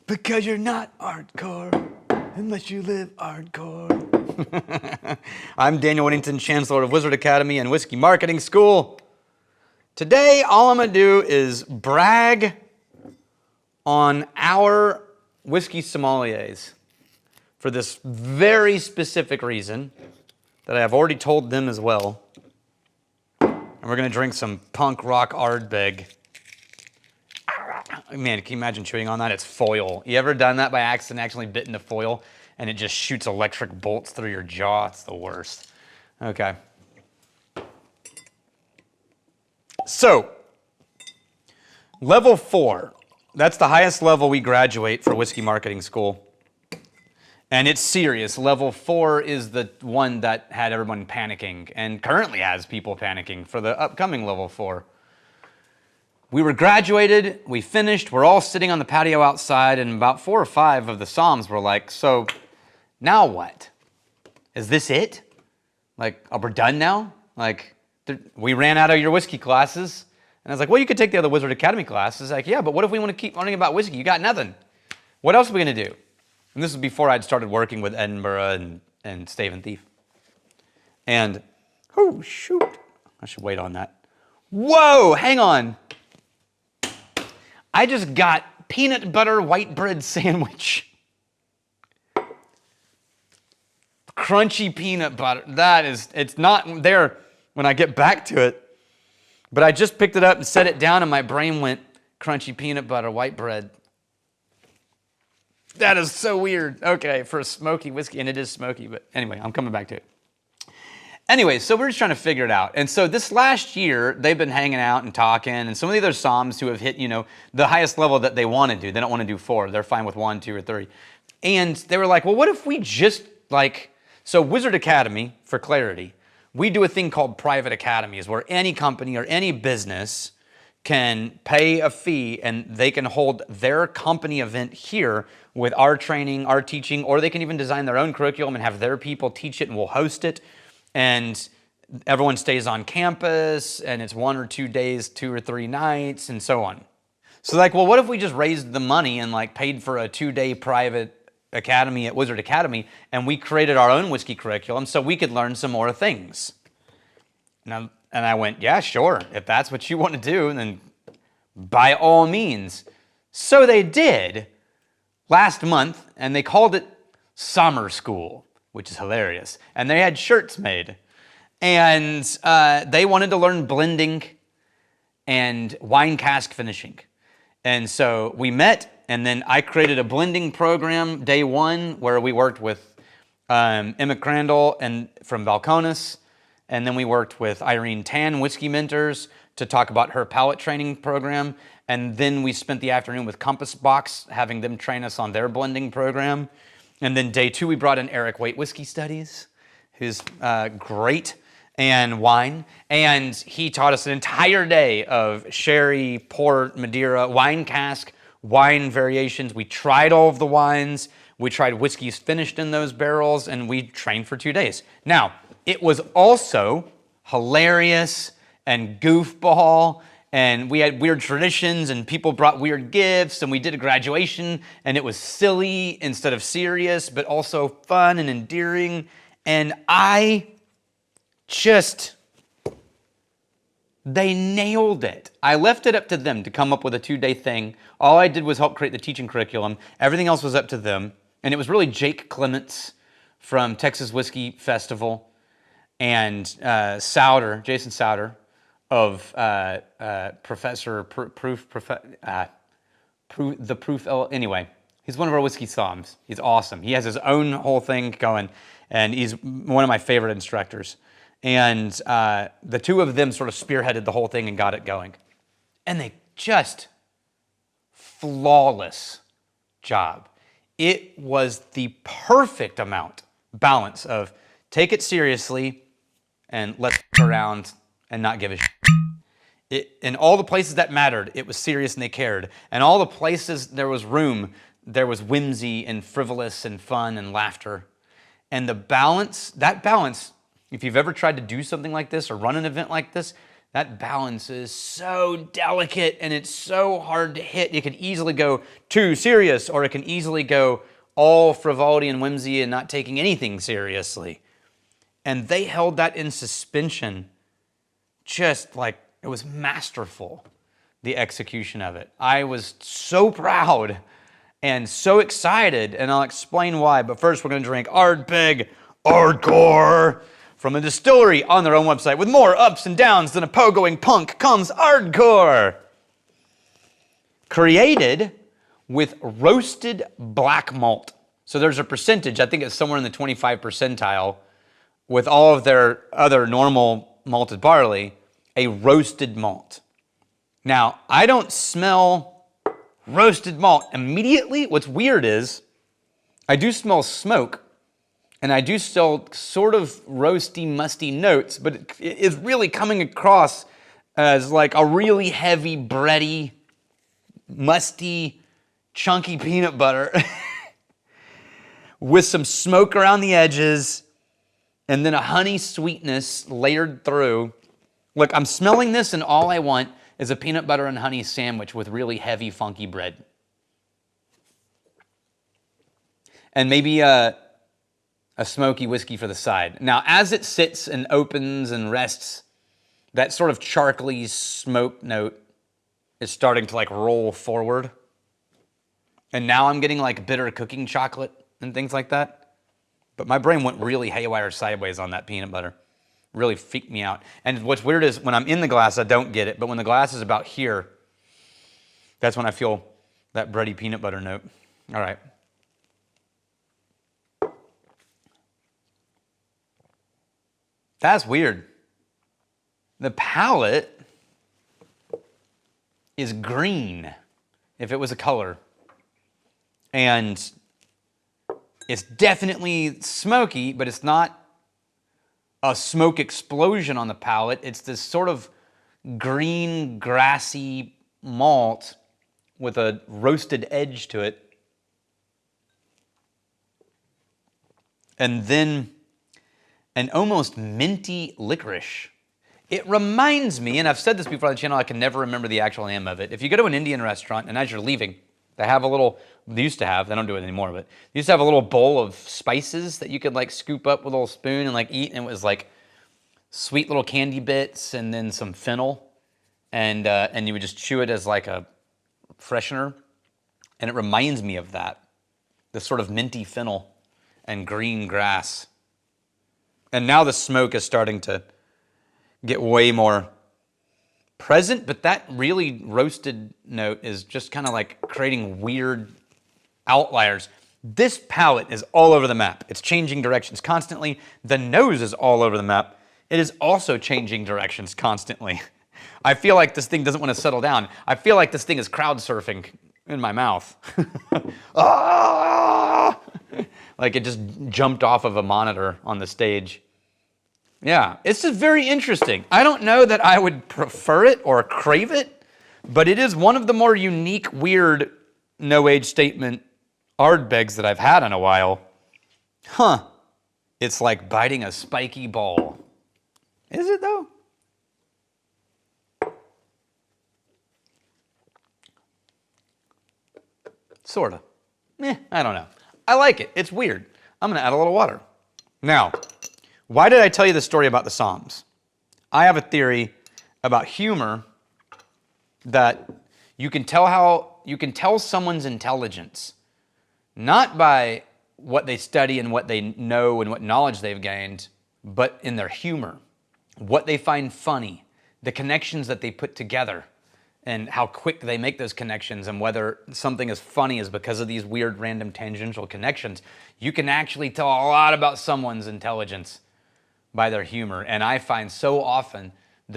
Because you're not hardcore unless you live hardcore. I'm Daniel Whittington, Chancellor of Wizard Academy and Whiskey Marketing School. Today, all I'm going to do is brag on our whiskey sommeliers for this very specific reason that I have already told them as well. And we're going to drink some punk rock Ardbeg. Man, can you imagine chewing on that? It's foil. You ever done that by accident, actually bit into foil, and it just shoots electric bolts through your jaw? It's the worst. Okay. So, level 4. That's the highest level we graduate for Whiskey Marketing School. And it's serious. Level 4 is the one that had everyone panicking, and currently has people panicking for the upcoming level 4. We were graduated, we finished, we're all sitting on the patio outside, and about 4 or 5 of the somms were like, so now what? Is this it? Like, are we done now? Like, we ran out of your whiskey classes. And I was like, well, you could take the other Wizard Academy classes. Like, yeah, but what if we want to keep learning about whiskey? You got nothing. What else are we going to do? And this was before I'd started working with Edinburgh and Stave and Thief. And, oh, shoot. I should wait on that. Whoa, hang on. I just got peanut butter white bread sandwich. Crunchy peanut butter. It's not there when I get back to it. But I just picked it up and set it down, and my brain went, crunchy peanut butter white bread. That is so weird. Okay, for a smoky whiskey, and it is smoky, but anyway, I'm coming back to it. Anyway, so we're just trying to figure it out. And so this last year, they've been hanging out and talking, and some of the other somms who have hit, the highest level that they want to do. They don't want to do 4. They're fine with 1, 2, or 3. And they were like, well, what if we just, so Wizard Academy, for clarity, we do a thing called private academies, where any company or any business can pay a fee and they can hold their company event here with our training, our teaching, or they can even design their own curriculum and have their people teach it, and we'll host it. And everyone stays on campus, and it's 1 or 2 days, 2 or 3 nights, and so on. So well, what if we just raised the money and paid for a 2-day private academy at Wizard Academy, and we created our own whiskey curriculum so we could learn some more things? And I went, yeah, sure. If that's what you want to do, then by all means. So they did last month, and they called it Sommer School, which is hilarious. And they had shirts made. And they wanted to learn blending and wine cask finishing. And so we met, and then I created a blending program day 1 where we worked with Emma Crandall from Balcones. And then we worked with Irene Tan, Whiskey Mentors, to talk about her palate training program. And then we spent the afternoon with Compass Box, having them train us on their blending program. And then day 2, we brought in Eric Waite Whiskey Studies, who's great, and wine. And he taught us an entire day of sherry, port, Madeira, wine cask, wine variations. We tried all of the wines. We tried whiskeys finished in those barrels, and we trained for 2 days. Now, it was also hilarious and goofball, and we had weird traditions, and people brought weird gifts, and we did a graduation, and it was silly instead of serious, but also fun and endearing. And they nailed it. I left it up to them to come up with a 2-day thing. All I did was help create the teaching curriculum. Everything else was up to them. And it was really Jake Clements from Texas Whiskey Festival, and Jason Souder of anyway, he's one of our whiskey somms. He's awesome. He has his own whole thing going, and he's one of my favorite instructors. And the 2 of them sort of spearheaded the whole thing and got it going. And they just flawless job. It was the perfect balance of take it seriously and let's around and not give a shit. In all the places that mattered, it was serious and they cared. And all the places there was room, there was whimsy and frivolous and fun and laughter. And that balance, if you've ever tried to do something like this or run an event like this, That balance is so delicate and it's so hard to hit. It can easily go too serious, or it can easily go all frivolity and whimsy and not taking anything seriously. And they held that in suspension, just like it was masterful, the execution of it. I was so proud and so excited, and I'll explain why. But first, we're going to drink Ardbeg Ardcore from a distillery on their own website. With more ups and downs than a pogoing punk comes Ardcore. Created with roasted black malt. So there's a percentage, I think it's somewhere in the 25 percentile, with all of their other normal malted barley, a roasted malt. Now, I don't smell roasted malt immediately. What's weird is I do smell smoke, and I do still sort of roasty, musty notes, but it is really coming across as like a really heavy, bready, musty, chunky peanut butter with some smoke around the edges and then a honey sweetness layered through. Look, I'm smelling this, and all I want is a peanut butter and honey sandwich with really heavy, funky bread. And maybe a smoky whiskey for the side. Now, as it sits and opens and rests, that sort of charcoaly smoke note is starting to like roll forward. And now I'm getting like bitter cooking chocolate and things like that. But my brain went really haywire sideways on that peanut butter. Really freaked me out. And what's weird is when I'm in the glass, I don't get it. But when the glass is about here, that's when I feel that bready peanut butter note. All right. That's weird. The palate is green, if it was a color. And it's definitely smoky, but it's not a smoke explosion on the palate. It's this sort of green, grassy malt with a roasted edge to it. And then an almost minty licorice. It reminds me, and I've said this before on the channel, I can never remember the actual name of it. If you go to an Indian restaurant, and as you're leaving, they have a little, they used to have, they don't do it anymore, but they used to have a little bowl of spices that you could like scoop up with a little spoon and like eat, and it was like sweet little candy bits and then some fennel, and you would just chew it as like a freshener, and it reminds me of that, this sort of minty fennel and green grass. And now the smoke is starting to get way more present, but that really roasted note is just kind of like creating weird outliers. This palate is all over the map. It's changing directions constantly. The nose is all over the map. It is also changing directions constantly. I feel like this thing doesn't want to settle down. I feel like this thing is crowd surfing in my mouth. Ah! Like it just jumped off of a monitor on the stage. Yeah, it's just very interesting. I don't know that I would prefer it or crave it, but it is one of the more unique, weird, no-age statement Ardbegs that I've had in a while. Huh. It's like biting a spiky ball. Is it, though? Sort of. I don't know. I like it. It's weird. I'm going to add a little water. Now, why did I tell you the story about the Psalms? I have a theory about humor that you can tell someone's intelligence not by what they study and what they know and what knowledge they've gained, but in their humor, what they find funny, the connections that they put together, and how quick they make those connections, and whether something is funny is because of these weird random tangential connections. You can actually tell a lot about someone's intelligence by their humor. And I find so often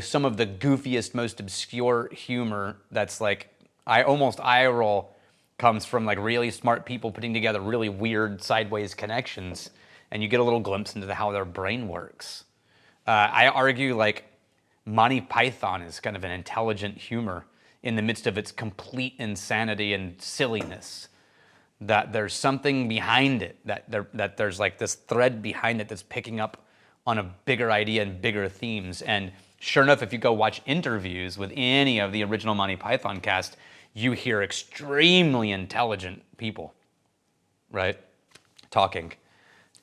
some of the goofiest, most obscure humor that's like, I almost eye roll, comes from like really smart people putting together really weird sideways connections, and you get a little glimpse into how their brain works. I argue like Monty Python is kind of an intelligent humor in the midst of its complete insanity and silliness. That there's something behind it, that there's like this thread behind it that's picking up on a bigger idea and bigger themes. And Sure enough, if you go watch interviews with any of the original Monty Python cast, you hear extremely intelligent people, right, talking.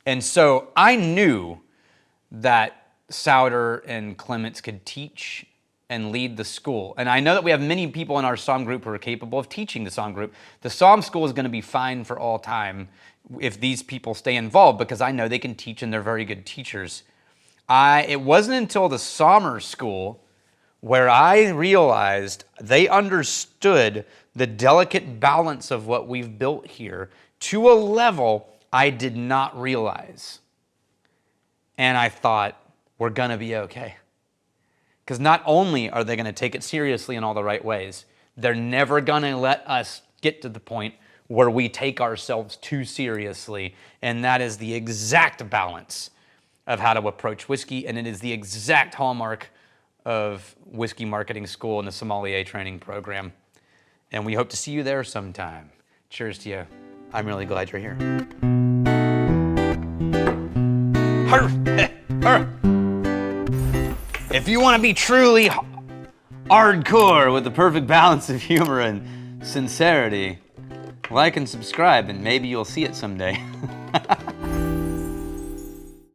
And so I knew that Souter and Clements could teach and lead the school. And I know that we have many people in our Somm group who are capable of teaching the Somm group. The Somm school is going to be fine for all time if these people stay involved, because I know they can teach and they're very good teachers. It wasn't until the Sommer School where I realized they understood the delicate balance of what we've built here to a level I did not realize. And I thought, we're going to be okay. Because not only are they going to take it seriously in all the right ways, they're never going to let us get to the point where we take ourselves too seriously. And that is the exact balance of how to approach whiskey, and it is the exact hallmark of Whiskey Marketing School and the sommelier training program. And we hope to see you there sometime. Cheers to you. I'm really glad you're here. If you want to be truly hardcore with the perfect balance of humor and sincerity, like and subscribe, and maybe you'll see it someday.